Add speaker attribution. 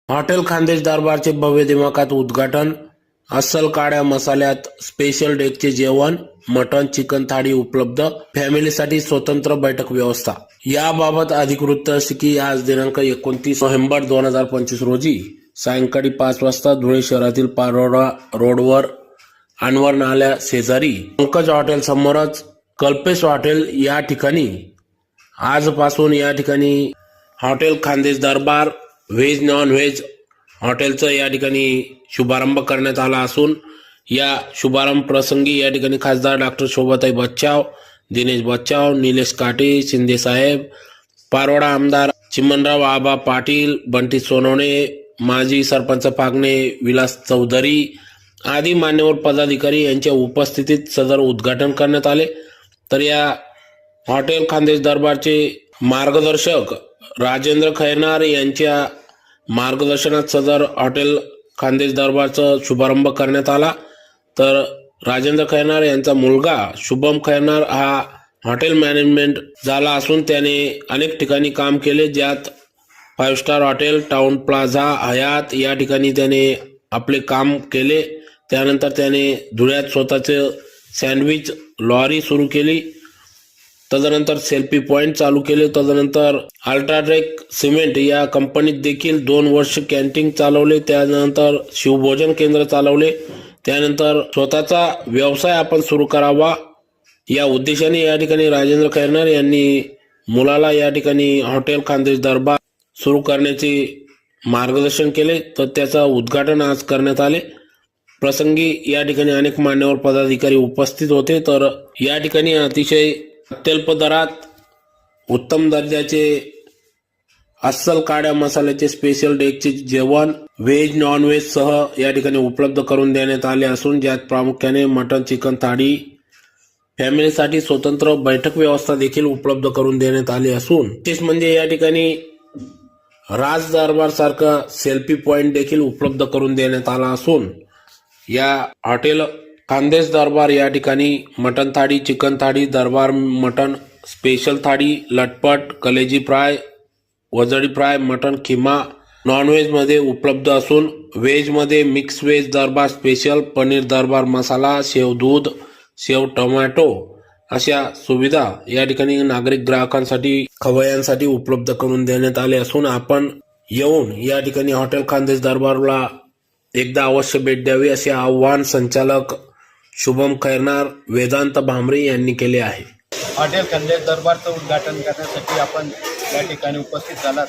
Speaker 1: Hotel Khandesh दरबारचे भव्य दिमाखात उद्घाटन। अस्सल काळ्या मसाल्यात स्पेशल डेकचे जेवण, मटण चिकन थाळी उपलब्ध, फॅमिलीसाठी स्वतंत्र बैठक व्यवस्था। याबाबत अधिक वृत्त असे की आज दिनांक 29 नोव्हेंबर 2025 रोजी सायंकाळी 5 वाजता धुळे शहरातील पारोळा रोडवर अनवर नाल्या शेजारी पंकज हॉटेल समोरच कल्पेश हॉटेल या ठिकाणी आजपासून या ठिकाणी हॉटेल खानदेश दरबार व्हेज नॉन व्हेज हॉटेलचा या ठिकाणी शुभारंभ करण्यात आला असून या शुभारंभ प्रसंगी या ठिकाणी खासदार डॉक्टर शोभाताई बच्चाव, दिनेश बच्चाव, निलेश काटे, शिंदे साहेब, पारोळा आमदार चिमणराव आबा पाटील, बंटी सोनवणे, माजी सरपंच पागणे विलास चौधरी आदी मान्यवर पदाधिकारी यांच्या उपस्थितीत सदर उद्घाटन करण्यात आले। तर या हॉटेल खानदेश दरबारचे मार्गदर्शक राजेंद्र खैरनार यांच्या मार्गदर्शनात सदर हॉटेल खानदेश दरबारचा शुभारंभ करण्यात आला। तर राजेंद्र खैरनार यांचा मुलगा शुभम खैरनार हा हॉटेल मॅनेजमेंट झाला असून त्याने अनेक ठिकाणी काम केले, ज्यात 5 स्टार हॉटेल, टाउन प्लाझा, हयात या ठिकाणी त्याने आपले काम केले। त्यानंतर त्याने धुळ्यात स्वतःचे सँडविच लॉरी सुरू केली, तदनंतर सेल्फी पॉइंट चालू केले, तदनंतर अल्ट्राटेक सिमेंट या कंपनीत देखील 2 वर्ष कॅन्टीन चालवले, त्यानंतर शिवभोजन केंद्र चालवले, त्यानंतर स्वतःचा व्यवसाय आपण सुरू करावा या उद्देशाने या ठिकाणी राजेंद्र खैरनार यांनी मुलाला या ठिकाणी हॉटेल खानदेश दरबार सुरू करण्याचे मार्गदर्शन केले। तर त्याचा उद्घाटन आज करण्यात आले। प्रसंगी या ठिकाणी अनेक मान्यवर पदाधिकारी उपस्थित होते। तर या ठिकाणी अतिशय अत्यल्प दरात उत्तम दर्जाचे अस्सल काळ्या मसाल्याचे स्पेशल डेकचे जेवण व्हेज नॉन व्हेज सह या ठिकाणी उपलब्ध करून देण्यात आले असून ज्यात प्रामुख्याने मटण चिकन थाळी, फॅमिलीसाठी स्वतंत्र बैठक व्यवस्था देखील उपलब्ध करून देण्यात आली असून विशेष म्हणजे या ठिकाणी राज दरबार सारखा सेल्फी पॉइंट देखील उपलब्ध करून देण्यात आला असून या हॉटेल खानदेश दरबार या ठिकाणी मटण थाळी, चिकन थाळी, दरबार मटण स्पेशल थाळी, लटपट, कलेजी फ्राय, वजडी फ्राय, मटण खिमा नॉन व्हेज मध्ये उपलब्ध असून व्हेज मध्ये मिक्स व्हेज दरबार स्पेशल, पनीर दरबार मसाला, शेव दूध, शेव टोमॅटो अशा सुविधा या ठिकाणी नागरिक ग्राहकांसाठी खवय्यांसाठी उपलब्ध करून देण्यात आले असून आपण येऊन या ठिकाणी हॉटेल खानदेश दरबारला एकदा अवश्य भेट द्यावी असे आवाहन संचालक शुभम खैरनार, वेदांत भांबरे यांनी केले आहे।
Speaker 2: हॉटेल खानदेश दरबारचं उद्घाटन करण्यासाठी आपण या ठिकाणी उपस्थित झालात।